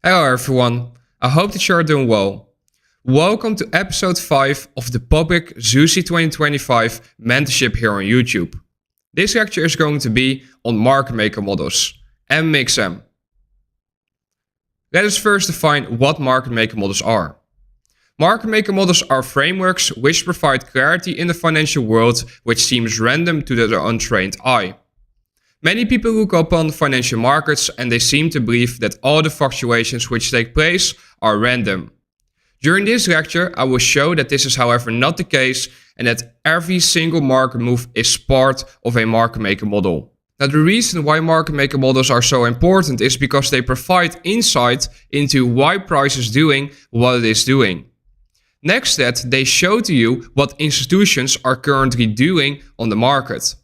Hello everyone, I hope that you are doing well. Welcome to episode 5 of the public Zeussy 2025 mentorship here on YouTube. This lecture is going to be on market maker models, MMXM. Let us first define what market maker models are. Market maker models are frameworks which provide clarity in the financial world which seems random to the untrained eye. Many people look upon financial markets and they seem to believe that all the fluctuations which take place are random. During this lecture, I will show that this is however not the case and that every single market move is part of a market maker model. Now the reason why market maker models are so important is because they provide insight into why price is doing what it is doing. Next to that, they show to you what institutions are currently doing on the market.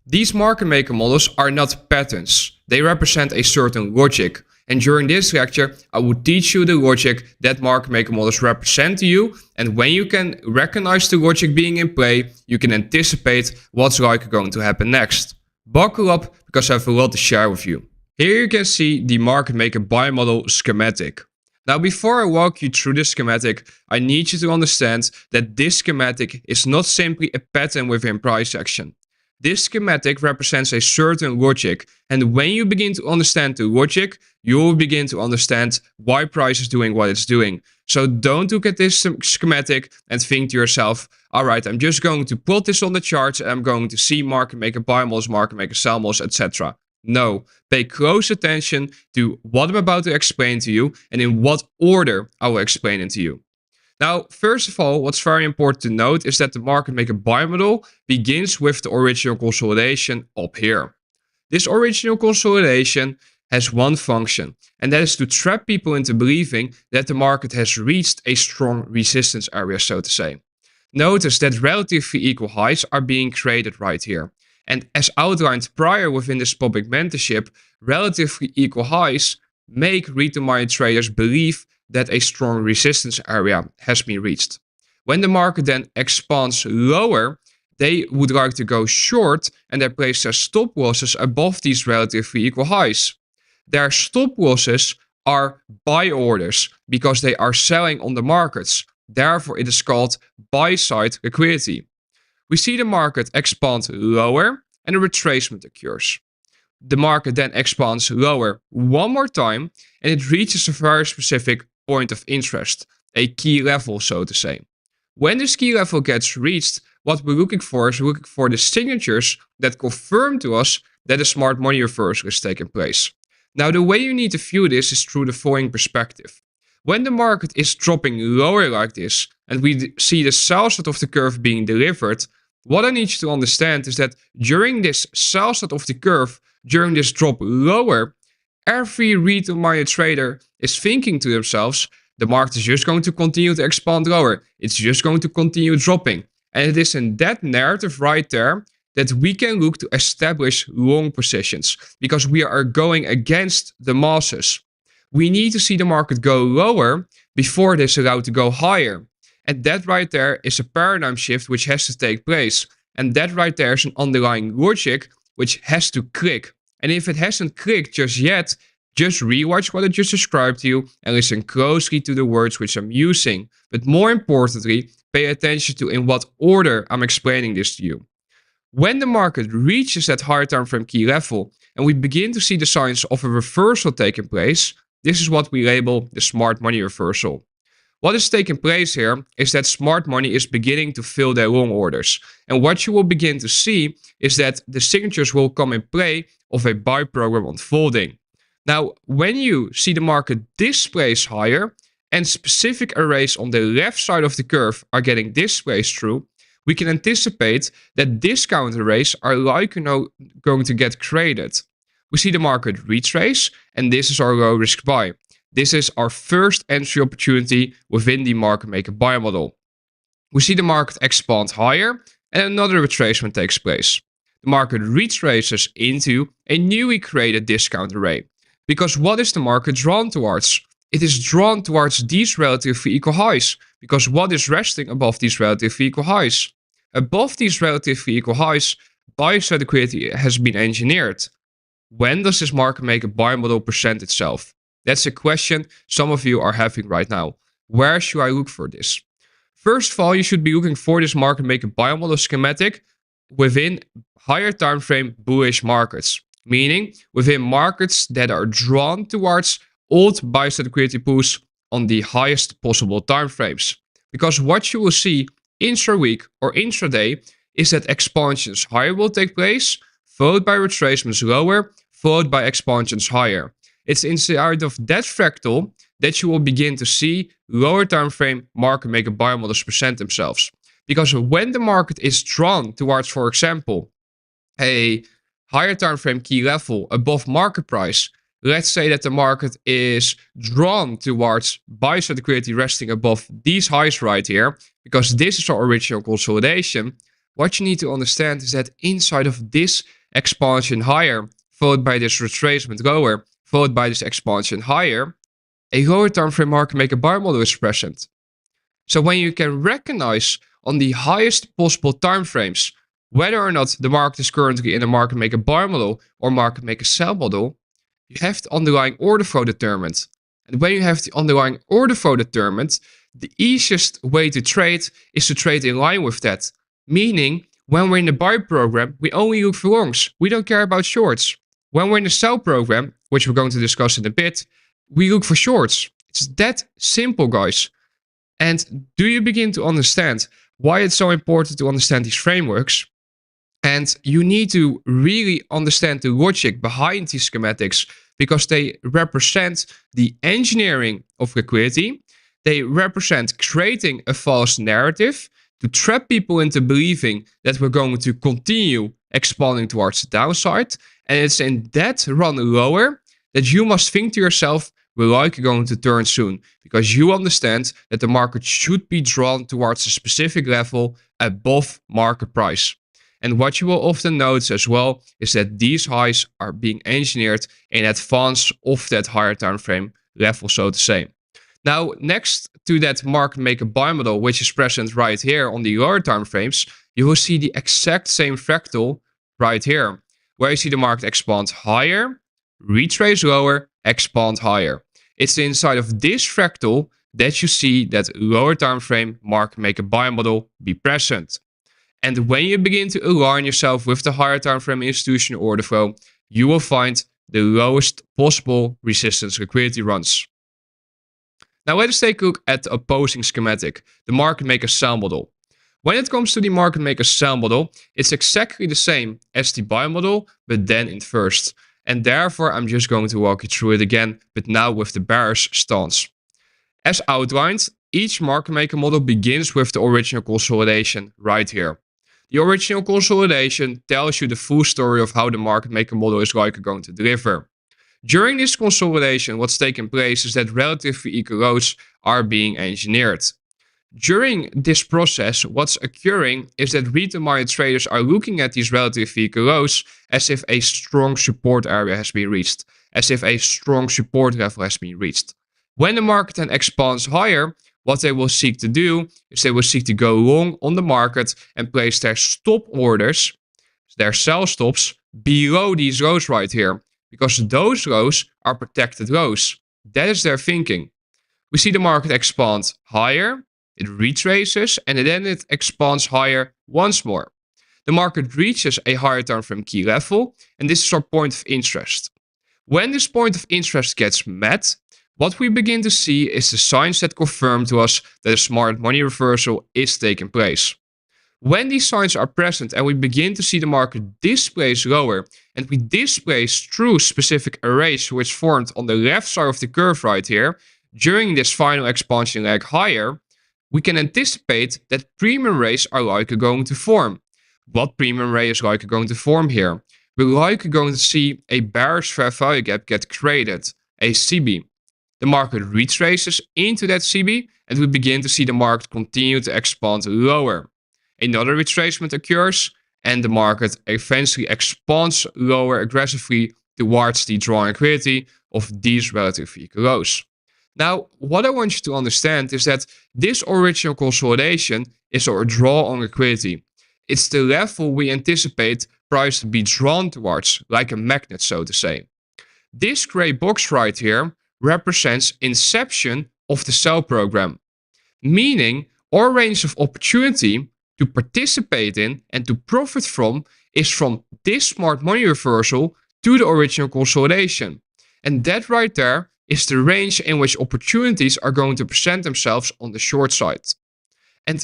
These market maker models are not patterns, they represent a certain logic. And during this lecture, I will teach you the logic that market maker models represent to you. And when you can recognize the logic being in play, you can anticipate what's likely going to happen next. Buckle up, because I have a lot to share with you. Here you can see the market maker buy model schematic. Now before I walk you through this schematic, I need you to understand that this schematic is not simply a pattern within price action. This schematic represents a certain logic, and when you begin to understand the logic, you will begin to understand why price is doing what it's doing. So don't look at this schematic and think to yourself, alright, I'm just going to plot this on the charts and I'm going to see market maker buy models, market maker sell models, etc. No, pay close attention to what I'm about to explain to you and in what order I will explain it to you. Now, first of all, what's very important to note is that the market maker buy model begins with the original consolidation up here. This original consolidation has one function, and that is to trap people into believing that the market has reached a strong resistance area, so to say. Notice that relatively equal highs are being created right here. And as outlined prior within this public mentorship, relatively equal highs make retail minded traders believe that a strong resistance area has been reached. When the market then expands lower, they would like to go short and they place their stop losses above these relatively equal highs. Their stop losses are buy orders because they are selling on the markets. Therefore, it is called buy-side liquidity. We see the market expand lower and a retracement occurs. The market then expands lower one more time and it reaches a very specific point of interest, a key level, so to say. When this key level gets reached, what we're looking for is looking for the signatures that confirm to us that a smart money reversal is taking place. Now, the way you need to view this is through the following perspective. When the market is dropping lower like this, and we see the sell side of the curve being delivered, what I need you to understand is that during this sell side of the curve, during this drop lower, every retail-minded trader is thinking to themselves, the market is just going to continue to expand lower. It's just going to continue dropping. And it is in that narrative right there that we can look to establish long positions because we are going against the masses. We need to see the market go lower before it is allowed to go higher. And that right there is a paradigm shift which has to take place. And that right there is an underlying logic which has to click. And if it hasn't clicked just yet, just rewatch what I just described to you and listen closely to the words which I'm using. But more importantly, pay attention to in what order I'm explaining this to you. When the market reaches that higher time frame key level and we begin to see the signs of a reversal taking place, this is what we label the smart money reversal. What is taking place here is that smart money is beginning to fill their long orders. And what you will begin to see is that the signatures will come in play of a buy program unfolding. Now, when you see the market displace higher and specific arrays on the left side of the curve are getting displaced through, we can anticipate that discount arrays are likely now going to get created. We see the market retrace, and this is our low risk buy. This is our first entry opportunity within the market maker buy model. We see the market expand higher and another retracement takes place. The market retraces into a newly created discount array. Because what is the market drawn towards? It is drawn towards these relatively equal highs. Because what is resting above these relatively equal highs? Above these relatively equal highs, buy-side liquidity has been engineered. When does this market maker buy model present itself? That's a question some of you are having right now. Where should I look for this? First of all, you should be looking for this market maker buy model schematic within higher time frame bullish markets, meaning within markets that are drawn towards old buy side liquidity pools on the highest possible time frames. Because what you will see intra-week or intraday is that expansions higher will take place, followed by retracements lower, followed by expansions higher. It's inside of that fractal that you will begin to see lower time frame market maker buy models present themselves. Because when the market is drawn towards, for example, a higher time frame key level above market price, let's say that the market is drawn towards buy side liquidity resting above these highs right here, because this is our original consolidation. What you need to understand is that inside of this expansion higher, followed by this retracement lower, followed by this expansion higher, a lower time frame market maker buy model is present. So when you can recognize on the highest possible time frames whether or not the market is currently in a market maker buy model or market maker sell model, you have the underlying order flow determined. And when you have the underlying order flow determined, the easiest way to trade is to trade in line with that. Meaning, when we're in the buy program, we only look for longs. We don't care about shorts. When we're in the sell program, which we're going to discuss in a bit, we look for shorts. It's that simple, guys. And do you begin to understand why it's so important to understand these frameworks? And you need to really understand the logic behind these schematics, because they represent the engineering of liquidity. They represent creating a false narrative to trap people into believing that we're going to continue expanding towards the downside. And it's in that run lower that you must think to yourself, we're likely going to turn soon, because you understand that the market should be drawn towards a specific level above market price. And what you will often notice as well is that these highs are being engineered in advance of that higher time frame level, so to say. Now, next to that market maker buy model, which is present right here on the lower time frames, you will see the exact same fractal right here, where you see the market expand higher, retrace lower, expand higher. It's inside of this fractal that you see that lower time frame market maker buy model be present. And when you begin to align yourself with the higher time frame institutional order flow, you will find the lowest possible resistance liquidity runs. Now let us take a look at the opposing schematic, the market maker sell model. When it comes to the market maker sell model, it's exactly the same as the buy model, but then inversed. And therefore, I'm just going to walk you through it again, but now with the bearish stance. As outlined, each market maker model begins with the original consolidation right here. The original consolidation tells you the full story of how the market maker model is likely going to deliver. During this consolidation, what's taking place is that relatively equal lows are being engineered. During this process, what's occurring is that retail-minded traders are looking at these relatively equal lows as if a strong support area has been reached, as if a strong support level has been reached. When the market then expands higher, what they will seek to do is they will seek to go long on the market and place their stop orders, their sell stops, below these lows right here, because those lows are protected lows. That is their thinking. We see the market expand higher, it retraces, and then it expands higher once more. The market reaches a higher time frame key level, and this is our point of interest. When this point of interest gets met, what we begin to see is the signs that confirm to us that a smart money reversal is taking place. When these signs are present and we begin to see the market displace lower, and we displace through specific arrays which formed on the left side of the curve right here, during this final expansion leg higher, we can anticipate that premium rays are likely going to form. What premium ray is likely going to form here? We're likely going to see a bearish fair value gap get created, a CB. The market retraces into that CB, and we begin to see the market continue to expand lower. Another retracement occurs, and the market eventually expands lower aggressively towards the drawing liquidity of these relative equal lows. Now, what I want you to understand is that this original consolidation is our draw on liquidity. It's the level we anticipate price to be drawn towards, like a magnet, so to say. This gray box right here represents inception of the sell program, meaning our range of opportunity to participate in and to profit from is from this smart money reversal to the original consolidation. And that right there is the range in which opportunities are going to present themselves on the short side. And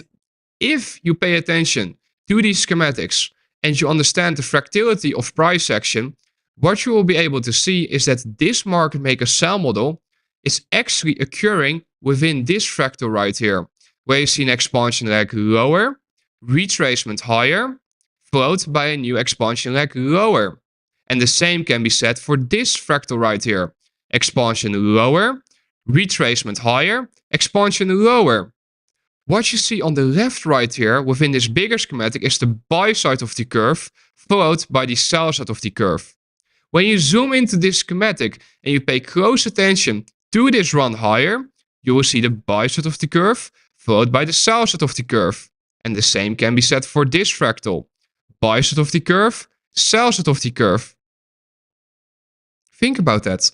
if you pay attention to these schematics and you understand the fractality of price action, what you will be able to see is that this market maker sell model is actually occurring within this fractal right here, where you see an expansion leg lower, retracement higher, followed by a new expansion leg lower. And the same can be said for this fractal right here. Expansion lower, retracement higher, expansion lower. What you see on the left right here within this bigger schematic is the buy side of the curve, followed by the sell side of the curve. When you zoom into this schematic and you pay close attention to this run higher, you will see the buy side of the curve, followed by the sell side of the curve. And the same can be said for this fractal. Buy side of the curve, sell side of the curve. Think about that.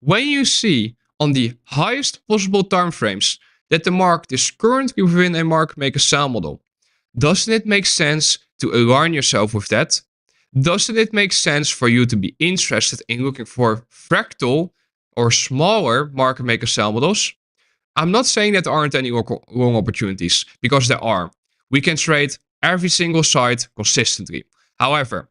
When you see on the highest possible time frames that the market is currently within a market maker sell model, doesn't it make sense to align yourself with that? Doesn't it make sense for you to be interested in looking for fractal or smaller market maker sell models? I'm not saying that there aren't any long opportunities, because there are. We can trade every single side consistently. However,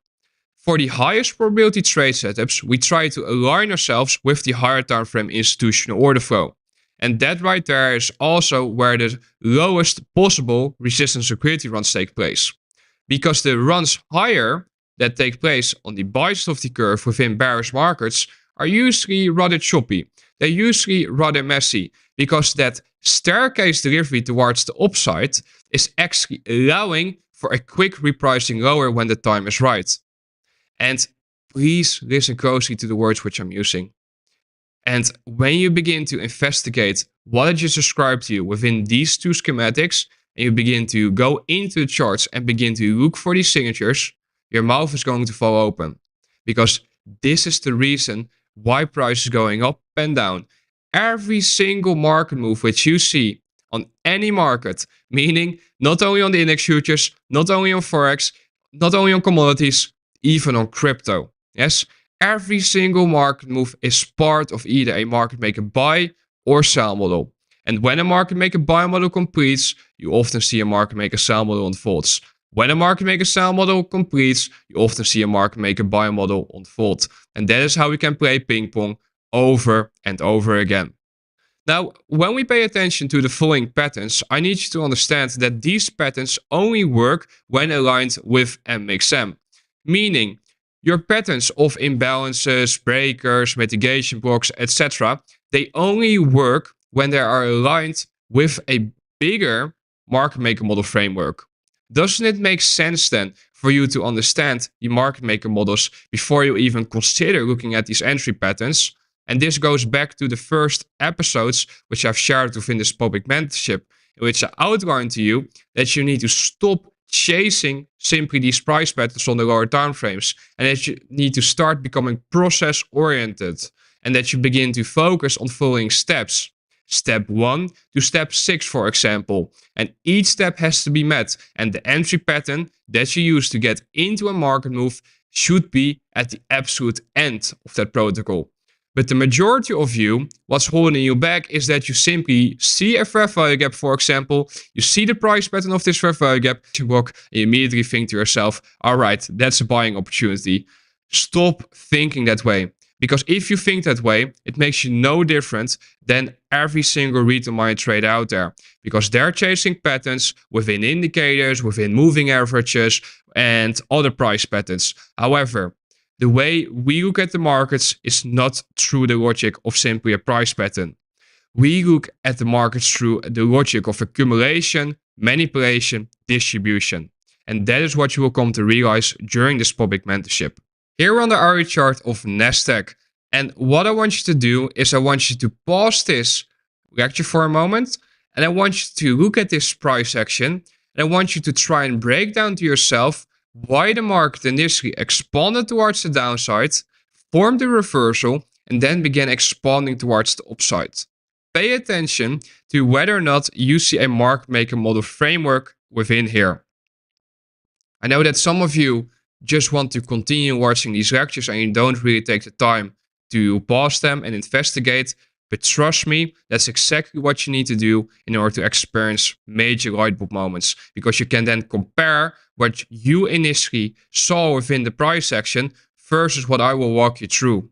for the highest probability trade setups, we try to align ourselves with the higher time frame institutional order flow. And that right there is also where the lowest possible resistance liquidity runs take place. Because the runs higher that take place on the buy side of the curve within bearish markets are usually rather choppy. They're usually rather messy, because that staircase delivery towards the upside is actually allowing for a quick repricing lower when the time is right. And please listen closely to the words which I'm using. And when you begin to investigate what I just described to you within these two schematics, and you begin to go into the charts and begin to look for these signatures, your mouth is going to fall open. Because this is the reason why price is going up and down. Every single market move which you see on any market, meaning not only on the index futures, not only on Forex, not only on commodities, even on crypto. Yes, every single market move is part of either a market maker buy or sell model. And when a market maker buy model completes, you often see a market maker sell model unfolds. When a market maker sell model completes, you often see a market maker buy model unfold. And that is how we can play ping pong over and over again. Now, when we pay attention to the following patterns, I need you to understand that these patterns only work when aligned with MXM. Meaning, your patterns of imbalances, breakers, mitigation blocks, etc., they only work when they are aligned with a bigger market maker model framework. Doesn't it make sense then for you to understand the market maker models before you even consider looking at these entry patterns? And this goes back to the first episodes which I've shared within this public mentorship, in which I outlined to you that you need to stop chasing simply these price patterns on the lower time frames, and that you need to start becoming process oriented, and that you begin to focus on following steps. Step 1 to step 6, for example. And each step has to be met. And the entry pattern that you use to get into a market move should be at the absolute end of that protocol. But the majority of you, what's holding you back is that you simply see a fair value gap, for example. You see the price pattern of this fair value gap, you block, and you immediately think to yourself, all right, that's a buying opportunity. Stop thinking that way. Because if you think that way, it makes you no different than every single retail money trader out there. Because they're chasing patterns within indicators, within moving averages, and other price patterns. However, the way we look at the markets is not through the logic of simply a price pattern. We look at the markets through the logic of accumulation, manipulation, distribution. And that is what you will come to realize during this public mentorship. Here we're on the RE chart of Nasdaq. And what I want you to do is I want you to pause this lecture for a moment. And I want you to look at this price action. And I want you to try and break down to yourself why the market initially expanded towards the downside, formed a reversal, and then began expanding towards the upside. Pay attention to whether or not you see a market maker model framework within here. I know that some of you just want to continue watching these lectures and you don't really take the time to pause them and investigate. But trust me, that's exactly what you need to do in order to experience major lightbulb moments. Because you can then compare what you initially saw within the price action versus what I will walk you through.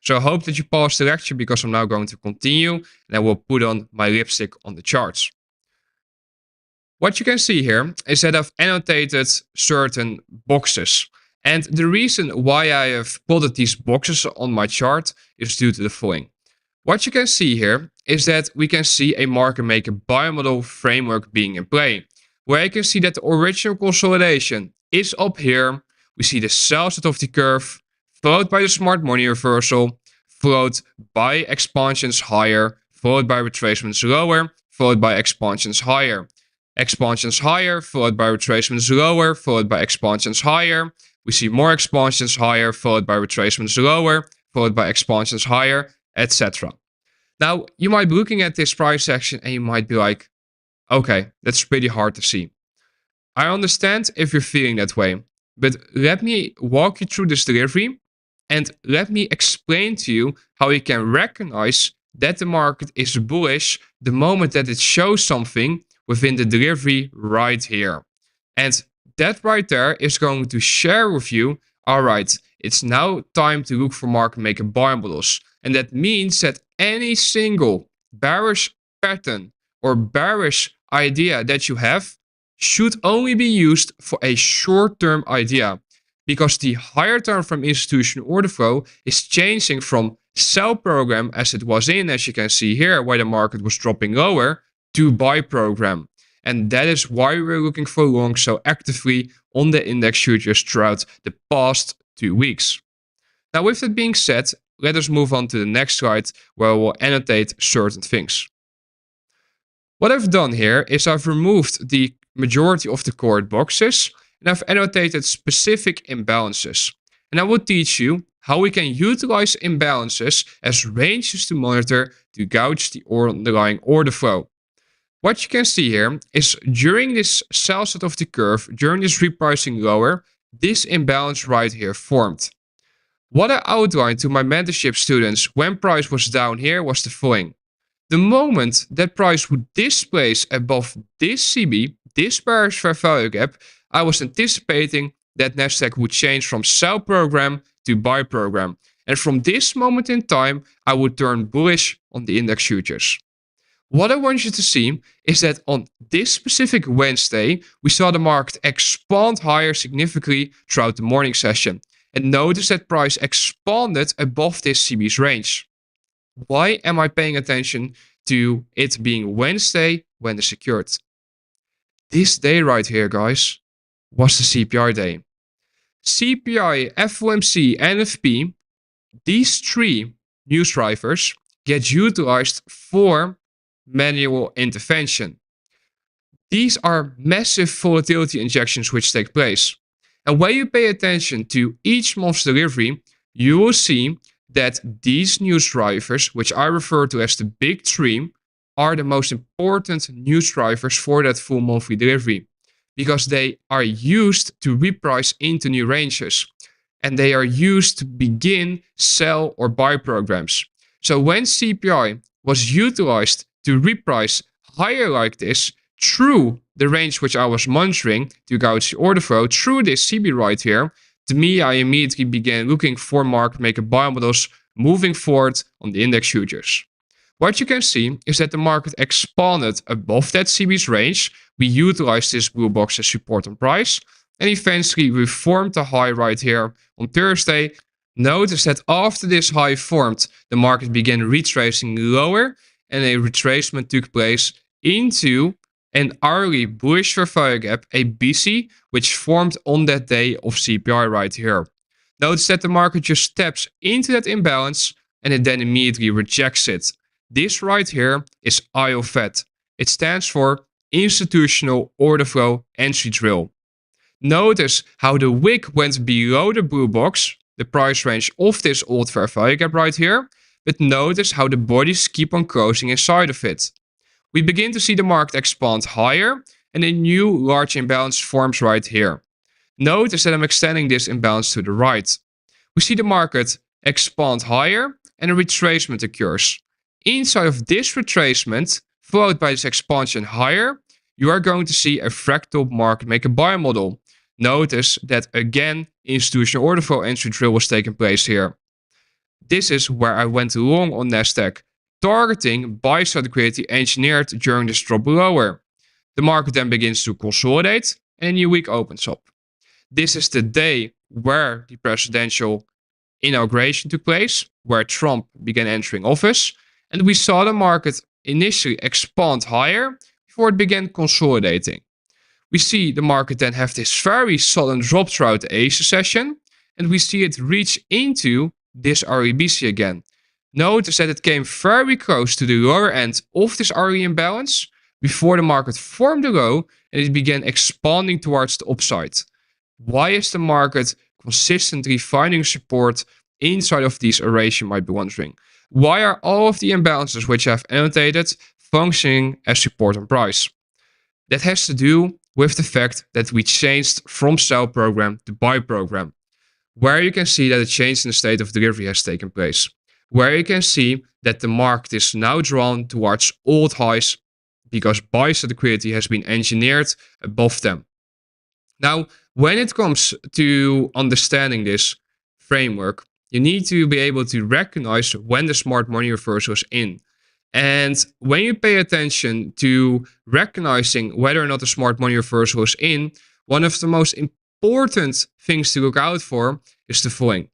So I hope that you pause the lecture because I'm now going to continue and I will put on my lipstick on the charts. What you can see here is that I've annotated certain boxes. And the reason why I have plotted these boxes on my chart is due to the following. What you can see here is that we can see a market maker buy model framework being in play. Where you can see that the original consolidation is up here. We see the sell side of the curve, followed by the smart money reversal, followed by expansions higher, followed by retracements lower, followed by expansions higher. Expansions higher, followed by retracements lower, followed by expansions higher. We see more expansions higher, followed by retracements lower, followed by expansions higher, etc. Now, you might be looking at this price action and you might be like, okay, that's pretty hard to see. I understand if you're feeling that way, but let me walk you through this delivery and let me explain to you how you can recognize that the market is bullish the moment that it shows something within the delivery right here. And that right there is going to share with you, all right, it's now time to look for market maker buy models. And that means that any single bearish pattern or bearish idea that you have should only be used for a short-term idea. Because the higher time from institutional order flow is changing from sell program as it was in, as you can see here, where the market was dropping lower, to buy program. And that is why we're looking for long so actively on the index futures throughout the past 2 weeks. Now, with that being said, let us move on to the next slide where I will annotate certain things. What I've done here is I've removed the majority of the colored boxes and I've annotated specific imbalances. And I will teach you how we can utilize imbalances as ranges to monitor to gauge the underlying order flow. What you can see here is during this sell side of the curve, during this repricing lower, this imbalance right here formed. What I outlined to my mentorship students when price was down here was the following. The moment that price would displace above this CB, this bearish fair value gap, I was anticipating that Nasdaq would change from sell program to buy program. And from this moment in time, I would turn bullish on the index futures. What I want you to see is that on this specific Wednesday, we saw the market expand higher significantly throughout the morning session. And notice that price expanded above this CB's range. Why am I paying attention to it being Wednesday when it's secured? This day right here, guys, was the CPI day. CPI, FOMC, NFP, these three news drivers get utilized for manual intervention. These are massive volatility injections which take place. And when you pay attention to each month's delivery, you will see that these news drivers, which I refer to as the big three, are the most important news drivers for that full monthly delivery. Because they are used to reprice into new ranges. And they are used to begin sell or buy programs. So when CPI was utilized to reprice higher like this through the range which I was monitoring to gauge the order flow through this CB right here, to me, I immediately began looking for market maker buy models moving forward on the index futures. What you can see is that the market expanded above that CB's range. We utilized this blue box as support on price, and eventually we formed a high right here on Thursday. Notice that after this high formed, the market began retracing lower, and a retracement took place into an hourly bullish fair value gap, a BC, which formed on that day of CPI right here. Notice that the market just steps into that imbalance and it then immediately rejects it. This right here is IOFED. It stands for Institutional Order Flow Entry Drill. Notice how the wick went below the blue box the price range of this old fair value gap right here, but notice how the bodies keep on closing inside of it. We begin to see the market expand higher and a new large imbalance forms right here. Notice that I'm extending this imbalance to the right. We see the market expand higher and a retracement occurs. Inside of this retracement, followed by this expansion higher, you are going to see a fractal market maker buy model. Notice that again, institutional order flow entry drill was taking place here. This is where I went long on Nasdaq, targeting buy side liquidity engineered during this drop lower. The market then begins to consolidate and a new week opens up. This is the day where the presidential inauguration took place, where Trump began entering office, and we saw the market initially expand higher before it began consolidating. We see the market then have this very sudden drop throughout the Asia session, and we see it reach into this REBC again. Notice that it came very close to the lower end of this RE imbalance before the market formed a low and it began expanding towards the upside. Why is the market consistently finding support inside of these arrays, you might be wondering? Why are all of the imbalances which I've annotated functioning as support on price? That has to do with the fact that we changed from sell program to buy program, where you can see that a change in the state of delivery has taken place, where you can see that the market is now drawn towards old highs because buy side liquidity has been engineered above them. Now, when it comes to understanding this framework, you need to be able to recognize when the smart money reversal is in. And when you pay attention to recognizing whether or not the smart money reversal is in, one of the most important things to look out for is the following.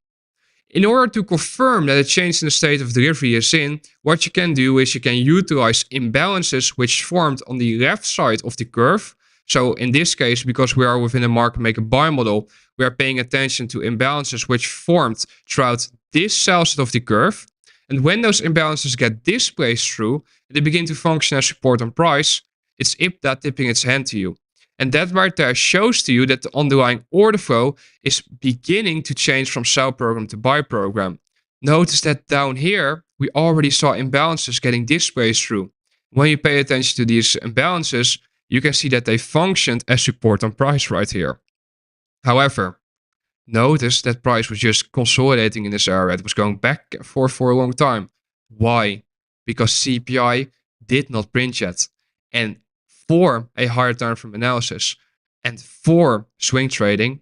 In order to confirm that a change in the state of delivery is in, what you can do is you can utilize imbalances which formed on the left side of the curve. So in this case, because we are within a market maker buy model, we are paying attention to imbalances which formed throughout this sell side of the curve. And when those imbalances get displaced through, and they begin to function as support on price, it's IPDA tipping its hand to you. And that right there shows to you that the underlying order flow is beginning to change from sell program to buy program. Notice that down here, we already saw imbalances getting displaced through. When you pay attention to these imbalances, you can see that they functioned as support on price right here. However, notice that price was just consolidating in this area. It was going back and forth for a long time. Why? Because CPI did not print yet. And for a higher time frame analysis and for swing trading,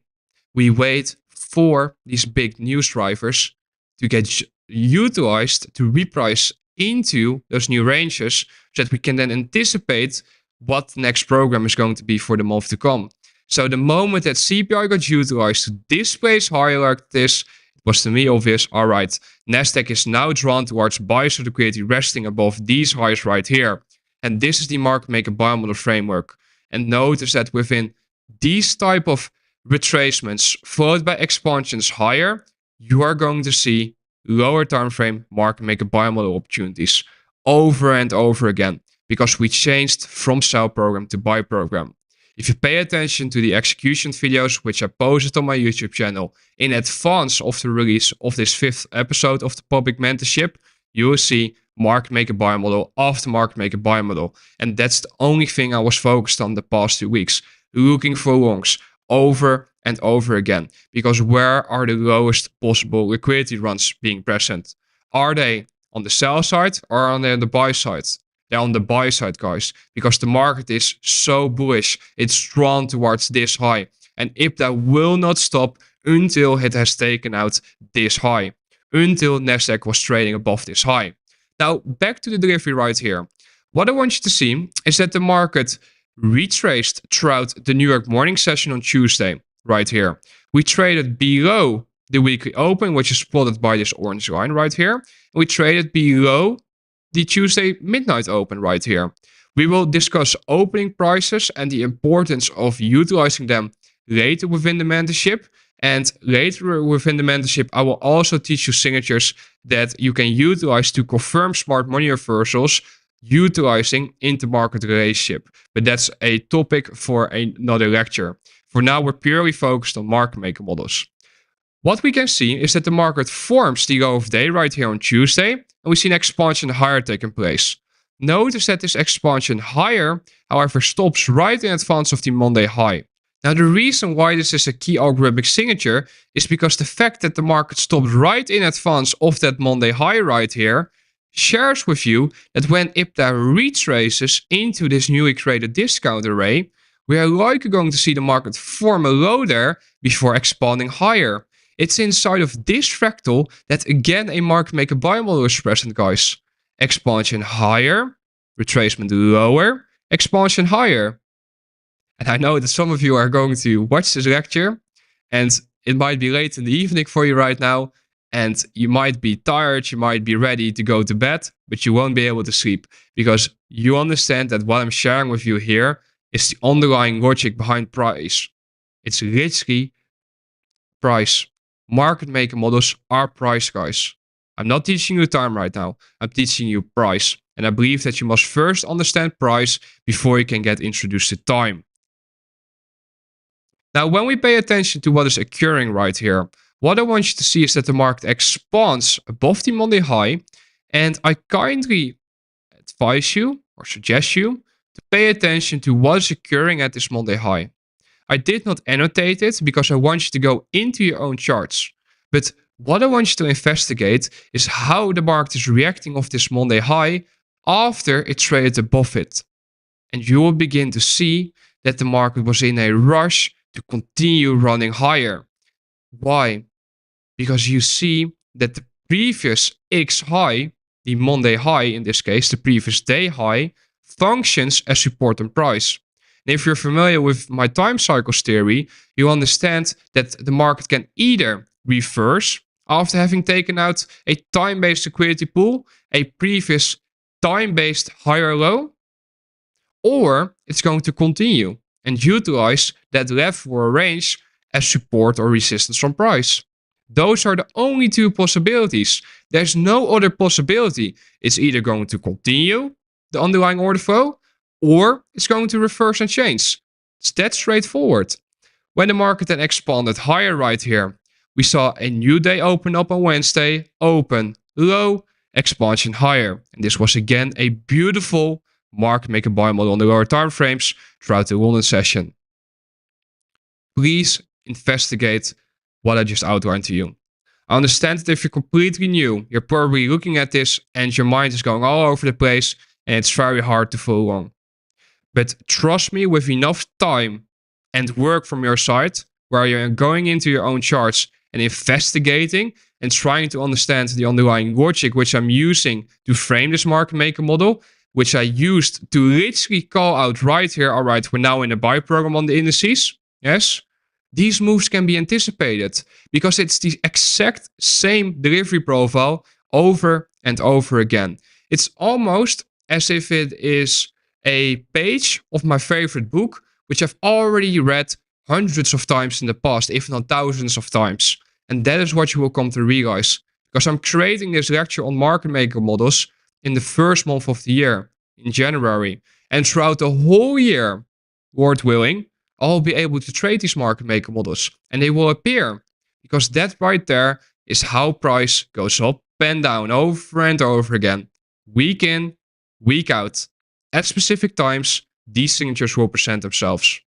we wait for these big news drivers to get utilized to reprice into those new ranges so that we can then anticipate what the next program is going to be for the month to come. So the moment that CPI got utilized to displace higher like this, it was to me obvious, all right, Nasdaq is now drawn towards buy side liquidity resting above these highs right here. And this is the market maker buy model framework. And notice that within these type of retracements followed by expansions higher, you are going to see lower time frame market maker buy model opportunities over and over again, because we changed from sell program to buy program. If you pay attention to the execution videos, which I posted on my YouTube channel in advance of the release of this 5th episode of the public mentorship, you will see market maker buy model after market maker buy model. And that's the only thing I was focused on the past 2 weeks, looking for longs over and over again. Because where are the lowest possible liquidity runs being present? Are they on the sell side or are they on the buy side? They're on the buy side, guys, because the market is so bullish. It's drawn towards this high. And IPDA will not stop until it has taken out this high, until Nasdaq was trading above this high. Now, back to the delivery right here. What I want you to see is that the market retraced throughout the New York morning session on Tuesday, right here. We traded below the weekly open, which is plotted by this orange line right here. We traded below the Tuesday midnight open right here. We will discuss opening prices and the importance of utilizing them later within the mentorship. And later within the mentorship, I will also teach you signatures that you can utilize to confirm smart money reversals utilizing intermarket relationship. But that's a topic for another lecture. For now, we're purely focused on market maker models. What we can see is that the market forms the low of day right here on Tuesday, and we see an expansion higher taking place. Notice that this expansion higher, however, stops right in advance of the Monday high. Now, the reason why this is a key algorithmic signature is because the fact that the market stopped right in advance of that Monday high right here shares with you that when IPTA retraces into this newly created discount array, we are likely going to see the market form a low there before expanding higher. It's inside of this fractal that again a market maker buy model is present, guys. Expansion higher, retracement lower, expansion higher. And I know that some of you are going to watch this lecture and it might be late in the evening for you right now and you might be tired, you might be ready to go to bed, but you won't be able to sleep because you understand that what I'm sharing with you here is the underlying logic behind price. It's literally price. Market maker models are price, guys. I'm not teaching you time right now. I'm teaching you price. And I believe that you must first understand price before you can get introduced to time. Now, when we pay attention to what is occurring right here, what I want you to see is that the market expands above the Monday high. And I kindly advise you or suggest you to pay attention to what is occurring at this Monday high. I did not annotate it because I want you to go into your own charts. But what I want you to investigate is how the market is reacting off this Monday high after it traded above it. And you will begin to see that the market was in a rush to continue running higher. Why? Because you see that the previous X high, the Monday high in this case, the previous day high, functions as support and price. And if you're familiar with my time cycles theory, you understand that the market can either reverse after having taken out a time-based liquidity pool, a previous time-based higher low, or it's going to continue and utilize that level or range as support or resistance from price. Those are the only two possibilities. There's no other possibility. It's either going to continue the underlying order flow or it's going to reverse and change. It's that straightforward. When the market then expanded higher right here, we saw a new day open up on Wednesday, open, low, expansion higher. And this was again a beautiful market maker buy model on the lower time frames throughout the London session. Please investigate what I just outlined to you. I understand that if you're completely new, you're probably looking at this and your mind is going all over the place and it's very hard to follow along. But trust me, with enough time and work from your side, where you're going into your own charts and investigating and trying to understand the underlying logic which I'm using to frame this market maker model, which I used to literally call out right here, all right, we're now in a buy program on the indices, yes? These moves can be anticipated because it's the exact same delivery profile over and over again. It's almost as if it is a page of my favorite book, which I've already read hundreds of times in the past, if not thousands of times. And that is what you will come to realize, because I'm creating this lecture on market maker models in the first month of the year, in January. And throughout the whole year, Lord willing, I'll be able to trade these market maker models and they will appear, because that right there is how price goes up and down over and over again, week in, week out. At specific times, these signatures will present themselves.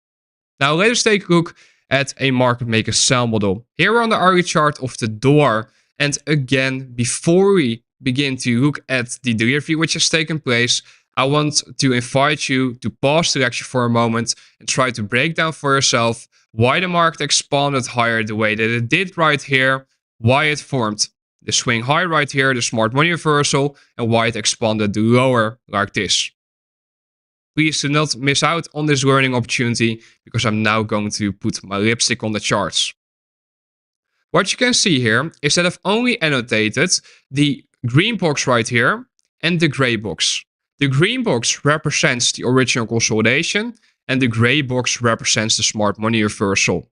Now let us take a look at a market maker sell model. Here we're on the RE chart of the dollar. And again, before we begin to look at the delivery which has taken place, I want to invite you to pause the lecture for a moment and try to break down for yourself why the market expanded higher the way that it did right here, why it formed the swing high right here, the smart money reversal, and why it expanded lower like this. Please do not miss out on this learning opportunity because I'm now going to put my lipstick on the charts. What you can see here is that I've only annotated the green box right here and the gray box. The green box represents the original consolidation and the gray box represents the smart money reversal.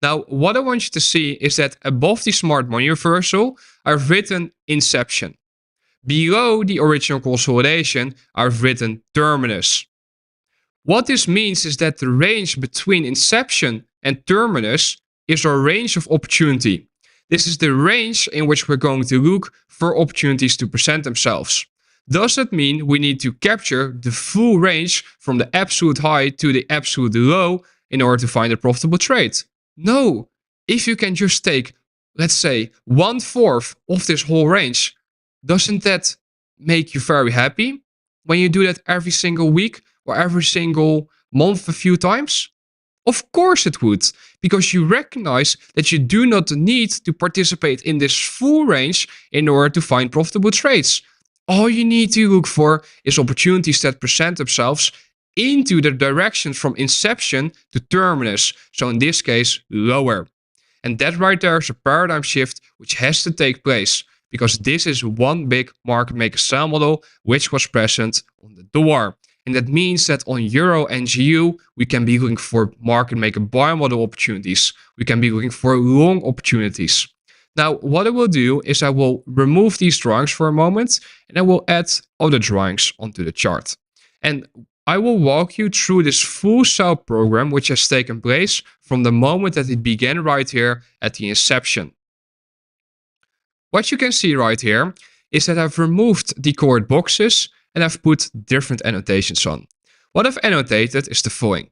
Now, what I want you to see is that above the smart money reversal, I've written inception. Below the original consolidation, I've written terminus. What this means is that the range between inception and terminus is our range of opportunity. This is the range in which we're going to look for opportunities to present themselves. Does that mean we need to capture the full range from the absolute high to the absolute low in order to find a profitable trade? No. If you can just take, let's say, 1/4 of this whole range, doesn't that make you very happy when you do that every single week or every single month a few times? Of course it would, because you recognize that you do not need to participate in this full range in order to find profitable trades. All you need to look for is opportunities that present themselves into the direction from inception to terminus. So in this case, lower. And that right there is a paradigm shift which has to take place, because this is one big market maker sell model which was present on the door. And that means that on Euro and GU, we can be looking for market maker buy model opportunities. We can be looking for long opportunities. Now, what I will do is I will remove these drawings for a moment and I will add other drawings onto the chart. And I will walk you through this full sell program which has taken place from the moment that it began right here at the inception. What you can see right here is that I've removed the colored boxes and I've put different annotations on. What I've annotated is the following.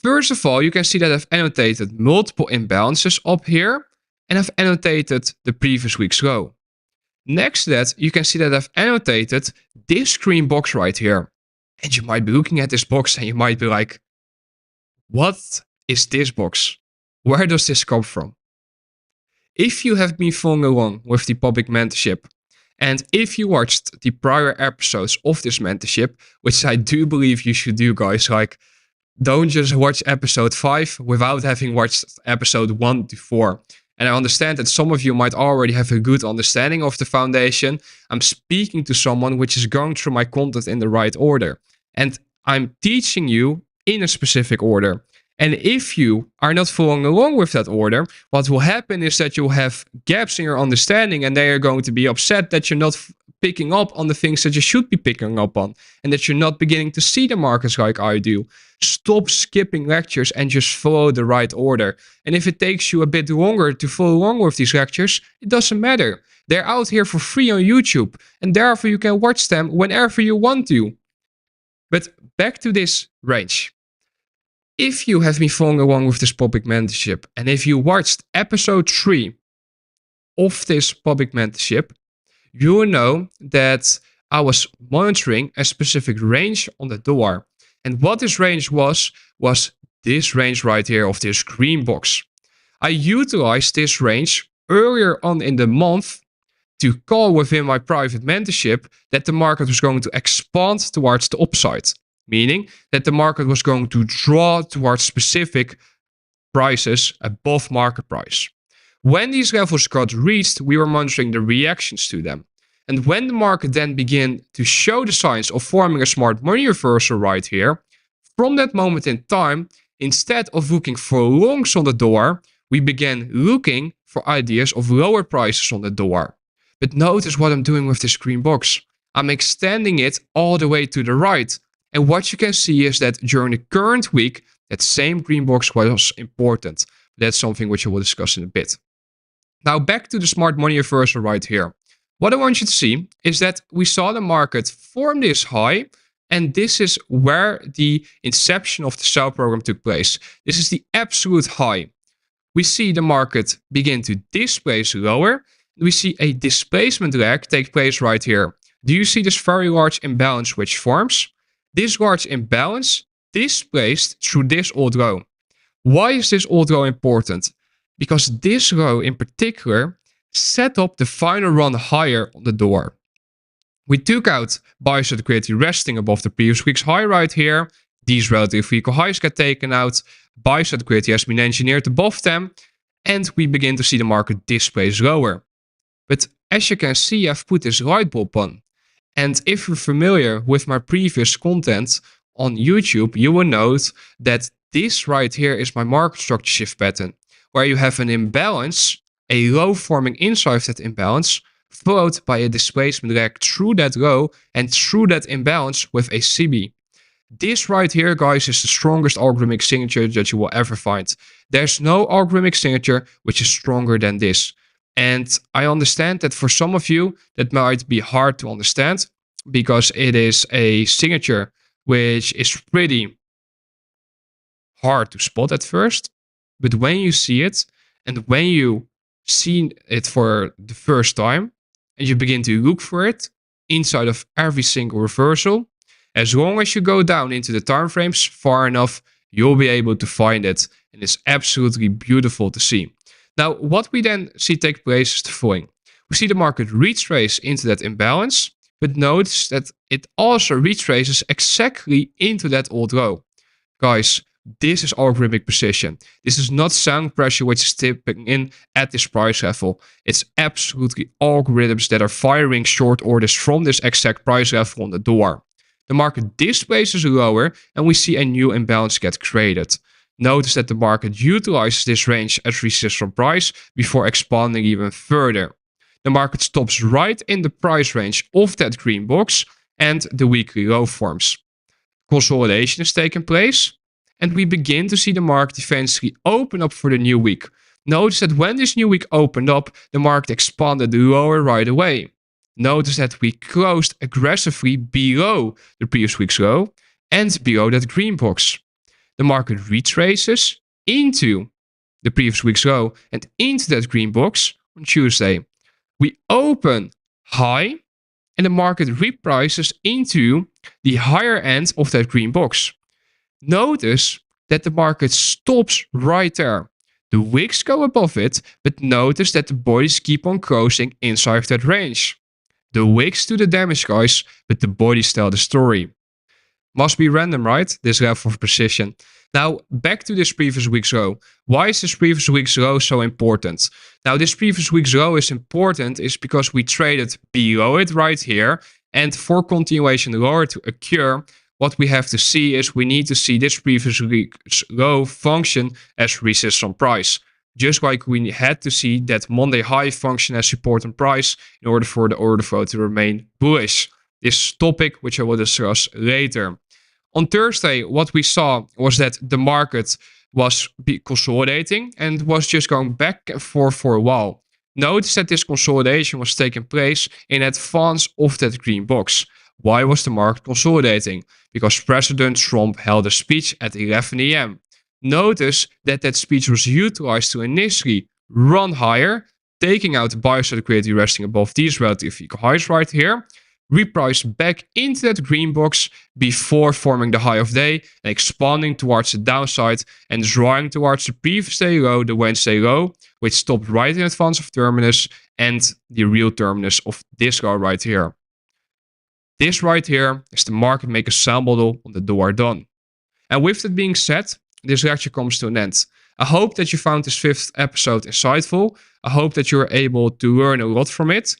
First of all, you can see that I've annotated multiple imbalances up here and I've annotated the previous week's low. Next to that, you can see that I've annotated this green box right here. And you might be looking at this box and you might be like, what is this box? Where does this come from? If you have been following along with the public mentorship, and if you watched the prior episodes of this mentorship, which I do believe you should do, guys, like don't just watch episode 5 without having watched episode 1 to 4. And I understand that some of you might already have a good understanding of the foundation. I'm speaking to someone which is going through my content in the right order. And I'm teaching you in a specific order. And if you are not following along with that order, what will happen is that you'll have gaps in your understanding and they are going to be upset that you're not picking up on the things that you should be picking up on and that you're not beginning to see the markets like I do. Stop skipping lectures and just follow the right order. And if it takes you a bit longer to follow along with these lectures, it doesn't matter. They're out here for free on YouTube and therefore you can watch them whenever you want to. But back to this range. If you have been following along with this public mentorship and if you watched episode 3 of this public mentorship, you will know that I was monitoring a specific range on the dollar. And what this range was this range right here of this green box. I utilized this range earlier on in the month to call within my private mentorship that the market was going to expand towards the upside. Meaning that the market was going to draw towards specific prices above market price. When these levels got reached, we were monitoring the reactions to them. And when the market then began to show the signs of forming a smart money reversal right here, from that moment in time, instead of looking for longs on the dollar, we began looking for ideas of lower prices on the dollar. But notice what I'm doing with this green box. I'm extending it all the way to the right. And what you can see is that during the current week, that same green box was important. That's something which I will discuss in a bit. Now back to the smart money reversal right here. What I want you to see is that we saw the market form this high, and this is where the inception of the sell program took place. This is the absolute high. We see the market begin to displace lower. We see a displacement lag take place right here. Do you see this very large imbalance which forms? This large imbalance displaced through this old low. Why is this old low important? Because this low in particular set up the final run higher on the door. We took out buys at liquidity resting above the previous week's high right here. These relative equal highs get taken out. Buys at liquidity has been engineered above them. And we begin to see the market displace lower. But as you can see, I've put this light bulb on. And if you're familiar with my previous content on YouTube, you will note that this right here is my market structure shift pattern, where you have an imbalance, a low forming inside that imbalance, followed by a displacement lag through that low and through that imbalance with a CB. This right here, guys, is the strongest algorithmic signature that you will ever find. There's no algorithmic signature which is stronger than this. And I understand that for some of you, that might be hard to understand because it is a signature which is pretty hard to spot at first. But when you see it and when you see it for the first time and you begin to look for it inside of every single reversal, as long as you go down into the time frames far enough, you'll be able to find it. And it's absolutely beautiful to see. Now, what we then see take place is the following. We see the market retrace into that imbalance, but notice that it also retraces exactly into that old low. Guys, this is algorithmic precision. This is not selling pressure which is tipping in at this price level. It's absolutely algorithms that are firing short orders from this exact price level on the door. The market displaces lower and we see a new imbalance get created. Notice that the market utilizes this range as resistance price before expanding even further. The market stops right in the price range of that green box and the weekly low forms. Consolidation is taking place and we begin to see the market eventually open up for the new week. Notice that when this new week opened up, the market expanded lower right away. Notice that we closed aggressively below the previous week's low and below that green box. The market retraces into the previous week's low and into that green box on Tuesday. We open high and the market reprices into the higher end of that green box. Notice that the market stops right there. The wicks go above it, but notice that the bodies keep on closing inside of that range. The wicks do the damage, guys, but the bodies tell the story. Must be random, right? This level of precision. Now, back to this previous week's low. Why is this previous week's low so important? Now, this previous week's low is important is because we traded below it right here. And for continuation lower to occur, what we have to see is we need to see this previous week's low function as resistance on price. Just like we had to see that Monday high function as support on price in order for the order flow to remain bullish. This topic, which I will discuss later. On Thursday, what we saw was that the market was consolidating and was just going back and forth for a while. Notice that this consolidation was taking place in advance of that green box. Why was the market consolidating? Because President Trump held a speech at 11 a.m. Notice that that speech was utilized to initially run higher, taking out the bias liquidity resting above these relative equal highs right here, reprice back into that green box before forming the high of day and expanding towards the downside and drawing towards the previous day low, the Wednesday low, which stopped right in advance of terminus and the real terminus of this low right here. This right here is the market maker sell model on the door done. And with that being said, this lecture comes to an end. I hope that you found this 5th episode insightful. I hope that you were able to learn a lot from it.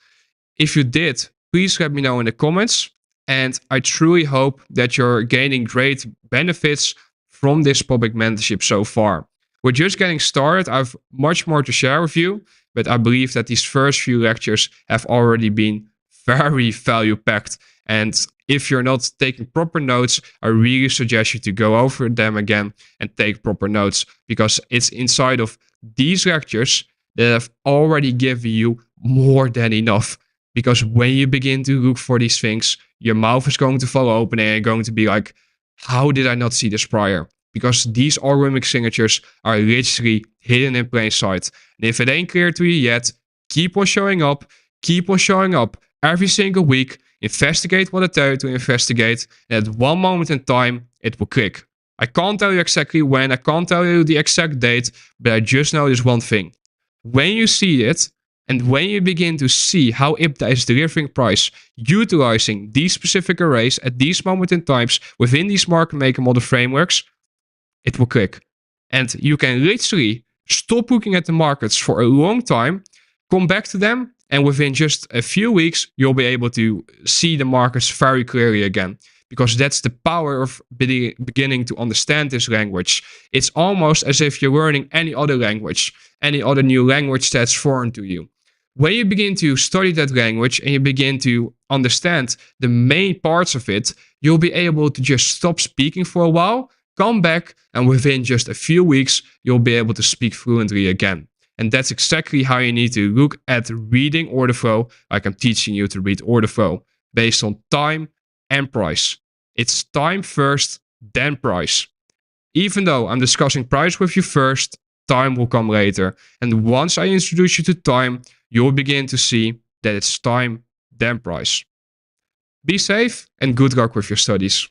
If you did, please let me know in the comments. And I truly hope that you're gaining great benefits from this public mentorship so far. We're just getting started. I have much more to share with you, but I believe that these first few lectures have already been very value-packed. And if you're not taking proper notes, I really suggest you to go over them again and take proper notes, because it's inside of these lectures that I've already given you more than enough. Because when you begin to look for these things, your mouth is going to fall open and you're going to be like, how did I not see this prior? Because these algorithmic signatures are literally hidden in plain sight. And if it ain't clear to you yet, keep on showing up every single week. Investigate what I tell you to investigate, and at one moment in time, it will click. I can't tell you exactly when, I can't tell you the exact date, but I just know this one thing. When you see it, and when you begin to see how IPDA is delivering price, utilizing these specific arrays at these moment in times within these market maker model frameworks, it will click. And you can literally stop looking at the markets for a long time, come back to them, and within just a few weeks, you'll be able to see the markets very clearly again. Because that's the power of beginning to understand this language. It's almost as if you're learning any other language, any other new language that's foreign to you. When you begin to study that language and you begin to understand the main parts of it, you'll be able to just stop speaking for a while, come back, and within just a few weeks, you'll be able to speak fluently again. And that's exactly how you need to look at reading order flow, like I'm teaching you to read order flow, based on time and price. It's time first, then price. Even though I'm discussing price with you first, time will come later. And once I introduce you to time, you'll begin to see that it's time, then price. Be safe and good luck with your studies.